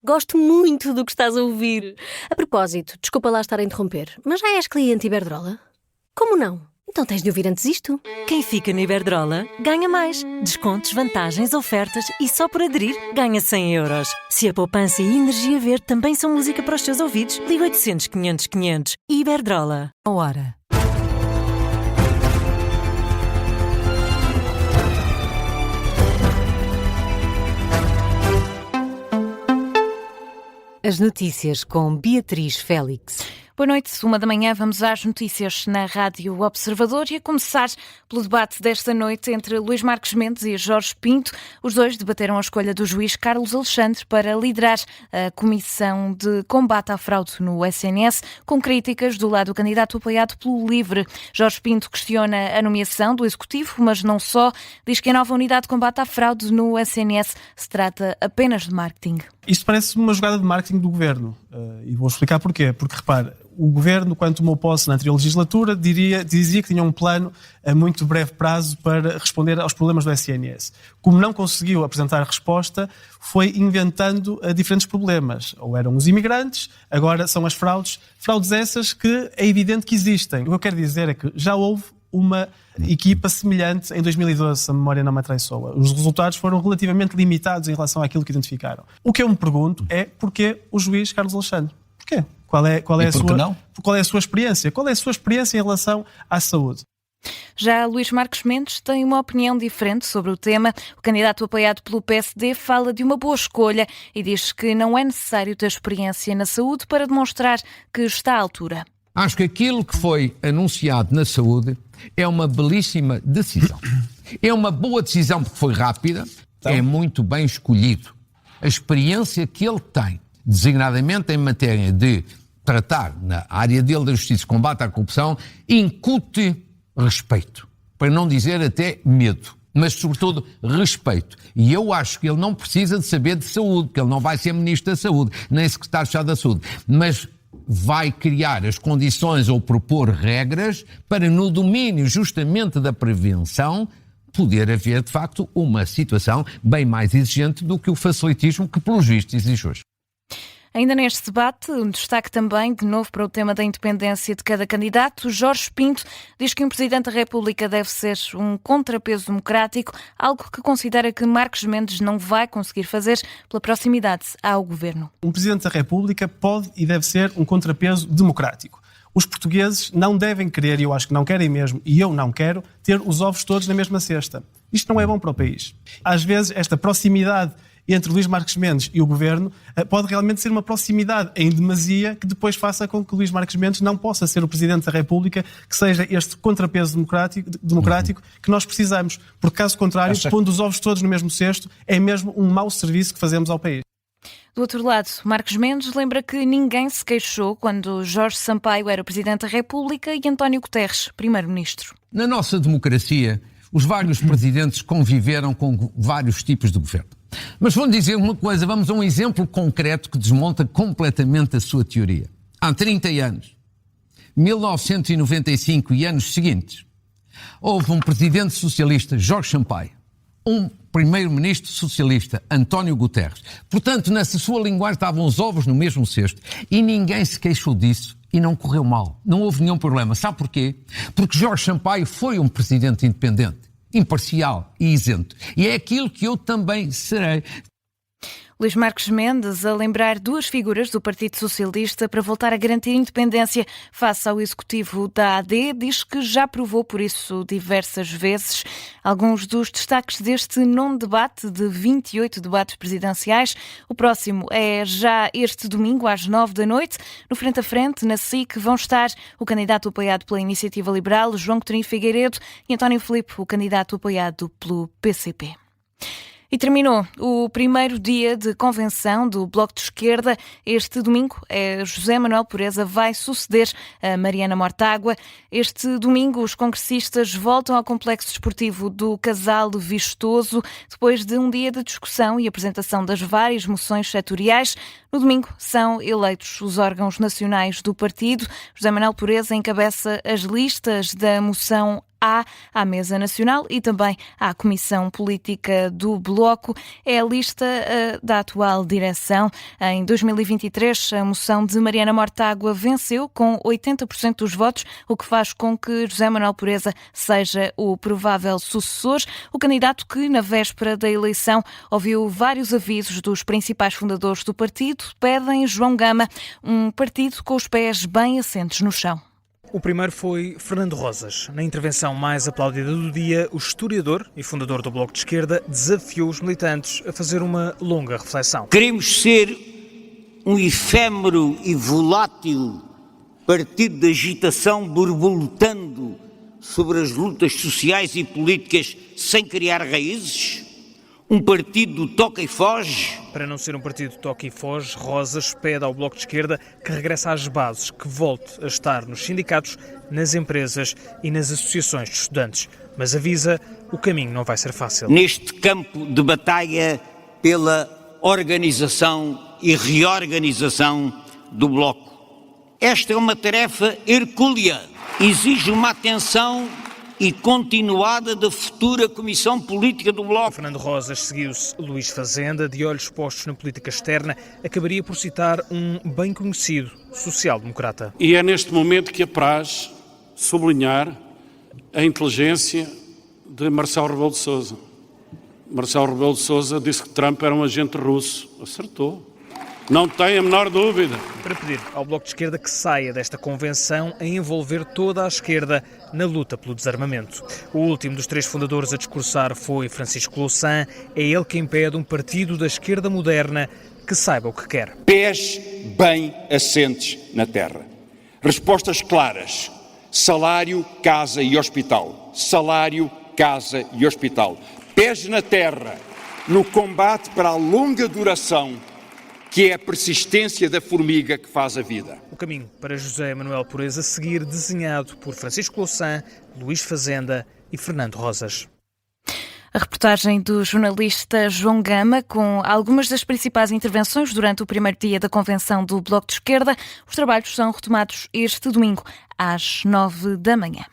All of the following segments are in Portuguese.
Gosto muito do que estás a ouvir. A propósito, desculpa lá estar a interromper, mas já és cliente Iberdrola? Como não? Então tens de ouvir antes isto. Quem fica na Iberdrola ganha mais. Descontos, vantagens, ofertas e só por aderir ganha 100 euros. Se a poupança e a energia verde também são música para os teus ouvidos, liga 800 500 500. Iberdrola. A hora. As notícias com Beatriz Félix. Boa noite, 1h, vamos às notícias na Rádio Observador e a começar pelo debate desta noite entre Luís Marques Mendes e Jorge Pinto. Os dois debateram a escolha do juiz Carlos Alexandre para liderar a Comissão de Combate à Fraude no SNS, com críticas do lado do candidato apoiado pelo LIVRE. Jorge Pinto questiona a nomeação do Executivo, mas não só. Diz que a nova unidade de combate à fraude no SNS se trata apenas de marketing. Isto parece uma jogada de marketing do Governo. E vou explicar porquê. Porque, repare, o Governo, quando tomou posse na anterior legislatura, dizia que tinha um plano a muito breve prazo para responder aos problemas do SNS. Como não conseguiu apresentar resposta, foi inventando diferentes problemas. Ou eram os imigrantes, agora são as fraudes. Fraudes essas que é evidente que existem. O que eu quero dizer é que já houve uma equipa semelhante em 2012, se a memória não me atraiçoa. Os resultados foram relativamente limitados em relação àquilo que identificaram. O que eu me pergunto é porquê o juiz Carlos Alexandre? Porquê? Qual é a sua experiência? Qual é a sua experiência em relação à saúde? Já Luís Marques Mendes tem uma opinião diferente sobre o tema. O candidato apoiado pelo PSD fala de uma boa escolha e diz que não é necessário ter experiência na saúde para demonstrar que está à altura. Acho que aquilo que foi anunciado na saúde é uma belíssima decisão. É uma boa decisão porque foi rápida, é muito bem escolhido. A experiência que ele tem, designadamente em matéria de tratar na área dele da justiça e combate à corrupção, incute respeito, para não dizer até medo, mas sobretudo respeito. E eu acho que ele não precisa de saber de saúde, porque ele não vai ser Ministro da Saúde, nem Secretário-Estado da Saúde, mas vai criar as condições ou propor regras para, no domínio justamente da prevenção, poder haver, de facto, uma situação bem mais exigente do que o facilitismo que, pelos vistos, exige hoje. Ainda neste debate, um destaque também, de novo, para o tema da independência de cada candidato. Jorge Pinto diz que um Presidente da República deve ser um contrapeso democrático, algo que considera que Marques Mendes não vai conseguir fazer pela proximidade ao Governo. Um Presidente da República pode e deve ser um contrapeso democrático. Os portugueses não devem querer, e eu acho que não querem mesmo, e eu não quero, ter os ovos todos na mesma cesta. Isto não é bom para o país. Às vezes, esta proximidade entre Luís Marques Mendes e o Governo pode realmente ser uma proximidade em demasia que depois faça com que Luís Marques Mendes não possa ser o Presidente da República, que seja este contrapeso democrático que nós precisamos. Porque, caso contrário, pondo os ovos todos no mesmo cesto, é mesmo um mau serviço que fazemos ao país. Do outro lado, Marques Mendes lembra que ninguém se queixou quando Jorge Sampaio era Presidente da República e António Guterres, Primeiro-Ministro. Na nossa democracia, os vários presidentes conviveram com vários tipos de governo. Mas vou dizer uma coisa, vamos a um exemplo concreto que desmonta completamente a sua teoria. Há 30 anos, 1995 e anos seguintes, houve um presidente socialista, Jorge Sampaio, um primeiro-ministro socialista, António Guterres. Portanto, nessa sua linguagem estavam os ovos no mesmo cesto e ninguém se queixou disso e não correu mal. Não houve nenhum problema. Sabe porquê? Porque Jorge Sampaio foi um presidente independente, imparcial e isento. E é aquilo que eu também serei. Luís Marques Mendes a lembrar duas figuras do Partido Socialista para voltar a garantir a independência face ao Executivo da AD. Diz que já provou por isso diversas vezes. Alguns dos destaques deste nono debate de 28 debates presidenciais. O próximo é já este domingo às 9h. No Frente a Frente, na SIC, vão estar o candidato apoiado pela Iniciativa Liberal, João Coutinho Figueiredo, e António Filipe, o candidato apoiado pelo PCP. E terminou o primeiro dia de convenção do Bloco de Esquerda. Este domingo, José Manuel Pureza vai suceder a Mariana Mortágua. Este domingo, os congressistas voltam ao complexo desportivo do Casal Vistoso, depois de um dia de discussão e apresentação das várias moções setoriais. No domingo, são eleitos os órgãos nacionais do partido. José Manuel Pureza encabeça as listas da moção à Mesa Nacional e também à Comissão Política do Bloco. É a lista da atual direção. Em 2023, a moção de Mariana Mortágua venceu com 80% dos votos, o que faz com que José Manuel Pureza seja o provável sucessor. O candidato que, na véspera da eleição, ouviu vários avisos dos principais fundadores do partido, pedem João Gama um partido com os pés bem assentes no chão. O primeiro foi Fernando Rosas. Na intervenção mais aplaudida do dia, o historiador e fundador do Bloco de Esquerda desafiou os militantes a fazer uma longa reflexão. Queremos ser um efêmero e volátil partido de agitação borbolotando sobre as lutas sociais e políticas sem criar raízes? Um partido toca e foge? Para não ser um partido toca e foge, Rosas pede ao Bloco de Esquerda que regresse às bases, que volte a estar nos sindicatos, nas empresas e nas associações de estudantes. Mas avisa, o caminho não vai ser fácil. Neste campo de batalha pela organização e reorganização do Bloco. Esta é uma tarefa hercúlea, exige uma atenção e continuada da futura Comissão Política do Bloco. Fernando Rosas seguiu-se Luís Fazenda, de olhos postos na política externa, acabaria por citar um bem conhecido social-democrata. E é neste momento que apraz sublinhar a inteligência de Marcelo Rebelo de Sousa. Marcelo Rebelo de Sousa disse que Trump era um agente russo. Acertou. Não tem a menor dúvida. Para pedir ao Bloco de Esquerda que saia desta convenção a envolver toda a esquerda na luta pelo desarmamento. O último dos três fundadores a discursar foi Francisco Louçã. É ele quem pede um partido da esquerda moderna que saiba o que quer. Pés bem assentes na terra. Respostas claras. Salário, casa e hospital. Salário, casa e hospital. Pés na terra, no combate para a longa duração, que é a persistência da formiga que faz a vida. O caminho para José Manuel Pureza seguir desenhado por Francisco Louçã, Luís Fazenda e Fernando Rosas. A reportagem do jornalista João Gama, com algumas das principais intervenções durante o primeiro dia da convenção do Bloco de Esquerda. Os trabalhos são retomados este domingo, às 9 da manhã.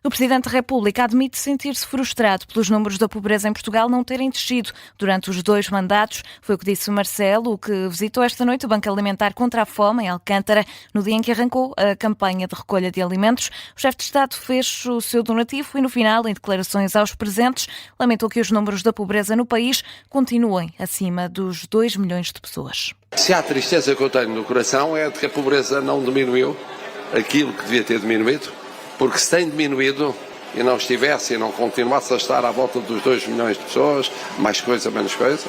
O Presidente da República admite sentir-se frustrado pelos números da pobreza em Portugal não terem descido durante os 2 mandatos. Foi o que disse Marcelo, que visitou esta noite o Banco Alimentar contra a Fome, em Alcântara, no dia em que arrancou a campanha de recolha de alimentos. O chefe de Estado fez o seu donativo e, no final, em declarações aos presentes, lamentou que os números da pobreza no país continuem acima dos 2 milhões de pessoas. Se há tristeza que eu tenho no coração é de que a pobreza não diminuiu aquilo que devia ter diminuído. Porque se tem diminuído e não estivesse e não continuasse a estar à volta dos 2 milhões de pessoas, mais coisa, menos coisa,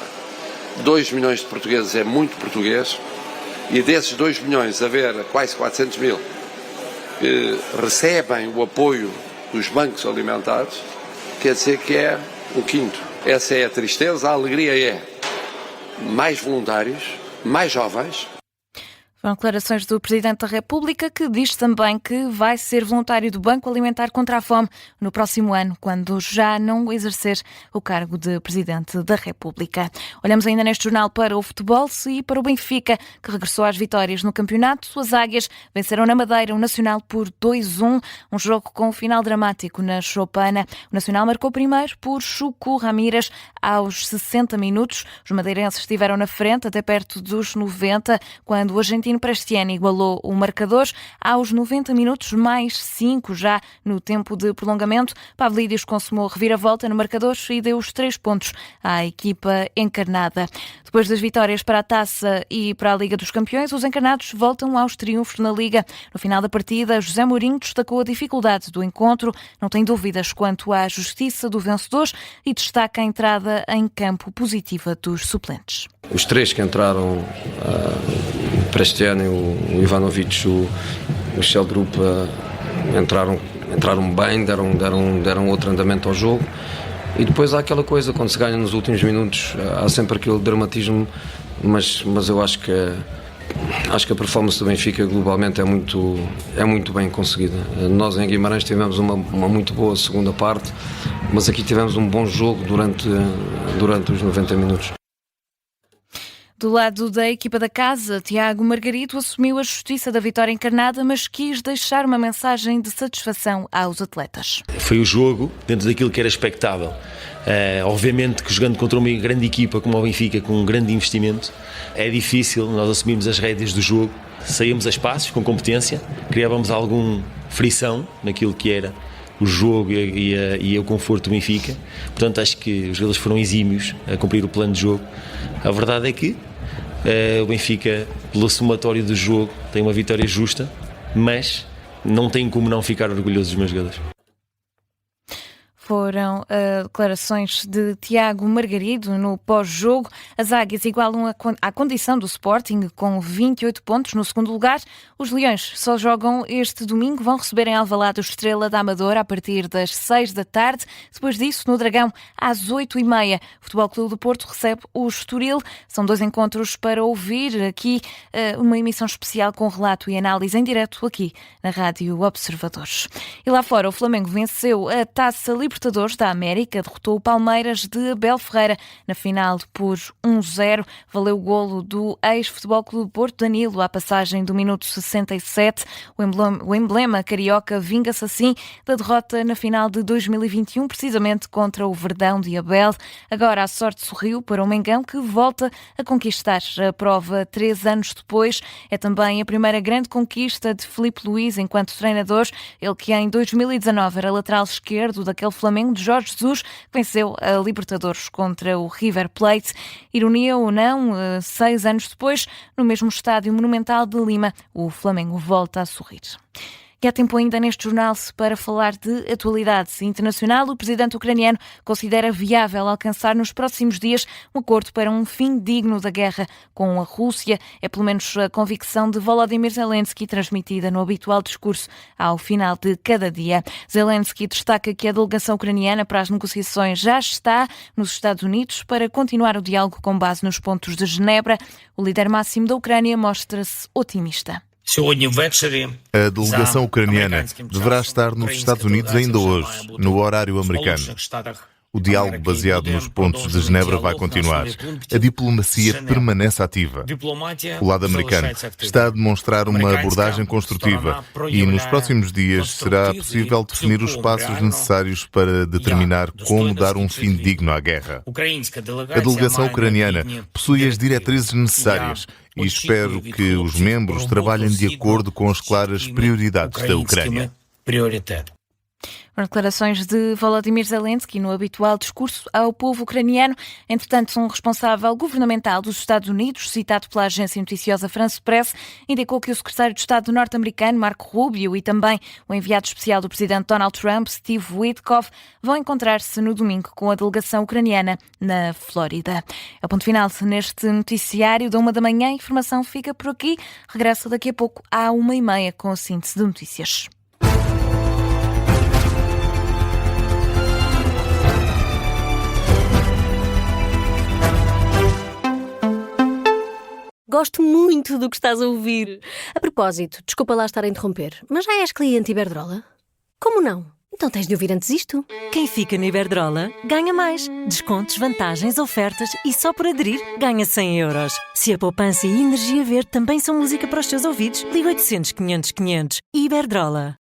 2 milhões de portugueses é muito português, e desses 2 milhões haver quase 400 mil que recebem o apoio dos bancos alimentares, quer dizer que é um quinto. Essa é a tristeza. A alegria é mais voluntários, mais jovens. Foram declarações do Presidente da República, que diz também que vai ser voluntário do Banco Alimentar contra a Fome no próximo ano, quando já não exercer o cargo de Presidente da República. Olhamos ainda neste jornal para o futebol e para o Benfica, que regressou às vitórias no campeonato. As águias venceram na Madeira o Nacional por 2-1, um jogo com um final dramático na Choupana. O Nacional marcou primeiro por Chucu Ramírez aos 60 minutos. Os madeirenses estiveram na frente até perto dos 90, quando o argentino Prestiani igualou o marcador aos 90 minutos, mais 5 já no tempo de prolongamento. Pavlídeos consumou reviravolta no marcador e deu os 3 pontos à equipa encarnada. Depois das vitórias para a Taça e para a Liga dos Campeões, os encarnados voltam aos triunfos na Liga. No final da partida, José Mourinho destacou a dificuldade do encontro, não tem dúvidas quanto à justiça do vencedor e destaca a entrada em campo positiva dos suplentes. Os 3 que entraram, o Prestiani, o Ivanovic, o Sheldrup, entraram bem, deram outro andamento ao jogo. E depois há aquela coisa, quando se ganha nos últimos minutos, há sempre aquele dramatismo, mas eu acho que a performance do Benfica globalmente é muito bem conseguida. Nós em Guimarães tivemos uma muito boa segunda parte, mas aqui tivemos um bom jogo durante os 90 minutos. Do lado da equipa da casa, Tiago Margarido assumiu a justiça da vitória encarnada, mas quis deixar uma mensagem de satisfação aos atletas. Foi o jogo dentro daquilo que era expectável. Obviamente que jogando contra uma grande equipa como o Benfica, com um grande investimento, é difícil nós assumirmos as rédeas do jogo, saímos a espaços com competência, criávamos alguma frição naquilo que era o jogo e o conforto do Benfica. Portanto, acho que os jogadores foram exímios a cumprir o plano de jogo. A verdade é que o Benfica, pelo somatório do jogo, tem uma vitória justa, mas não tem como não ficar orgulhoso dos meus jogadores. Foram declarações de Tiago Margarido no pós-jogo. As Águias igualam à condição do Sporting com 28 pontos no segundo lugar. Os Leões só jogam este domingo, vão receber em Alvalade o Estrela da Amadora a partir das 6 da tarde. Depois disso, no Dragão, às 8h30, o Futebol Clube do Porto recebe o Estoril. São 2 encontros para ouvir aqui, uma emissão especial com relato e análise em direto aqui na Rádio Observadores. E lá fora, o Flamengo venceu a Taça Libertadores da América, derrotou o Palmeiras de Abel Ferreira na final por 1-0. Valeu o golo do ex-Futebol Clube do Porto, Danilo, à passagem do minuto 67. O emblema carioca vinga-se assim da derrota na final de 2021, precisamente contra o Verdão de Abel. Agora a sorte sorriu para o Mengão, que volta a conquistar a prova 3 anos depois. É também a primeira grande conquista de Filipe Luís enquanto treinador, ele que em 2019 era lateral esquerdo daquele Flamengo de Jorge Jesus, que venceu a Libertadores contra o River Plate. Ironia ou não, 6 anos depois, no mesmo estádio monumental de Lima, o Flamengo volta a sorrir. E há tempo ainda neste jornal para falar de atualidade internacional. O presidente ucraniano considera viável alcançar nos próximos dias um acordo para um fim digno da guerra com a Rússia. É pelo menos a convicção de Volodymyr Zelensky, transmitida no habitual discurso ao final de cada dia. Zelensky destaca que a delegação ucraniana para as negociações já está nos Estados Unidos para continuar o diálogo com base nos pontos de Genebra. O líder máximo da Ucrânia mostra-se otimista. A delegação ucraniana deverá estar nos Estados Unidos ainda hoje, no horário americano. O diálogo baseado nos pontos de Genebra vai continuar. A diplomacia permanece ativa. O lado americano está a demonstrar uma abordagem construtiva e nos próximos dias será possível definir os passos necessários para determinar como dar um fim digno à guerra. A delegação ucraniana possui as diretrizes necessárias e espero que os membros trabalhem de acordo com as claras prioridades da Ucrânia. Declarações de Volodymyr Zelensky no habitual discurso ao povo ucraniano. Entretanto, um responsável governamental dos Estados Unidos, citado pela agência noticiosa France Press, indicou que o secretário de Estado norte-americano, Marco Rubio, e também o enviado especial do presidente Donald Trump, Steve Witkoff, vão encontrar-se no domingo com a delegação ucraniana na Flórida. É o ponto final neste noticiário da 1 da manhã. A informação fica por aqui. Regressa daqui a pouco à 1h30 com a síntese de notícias. Gosto muito do que estás a ouvir. A propósito, desculpa lá estar a interromper, mas já és cliente Iberdrola? Como não? Então tens de ouvir antes isto. Quem fica na Iberdrola ganha mais. Descontos, vantagens, ofertas e só por aderir ganha 100 euros. Se a poupança e a energia verde também são música para os teus ouvidos, liga 800 500 500. Iberdrola.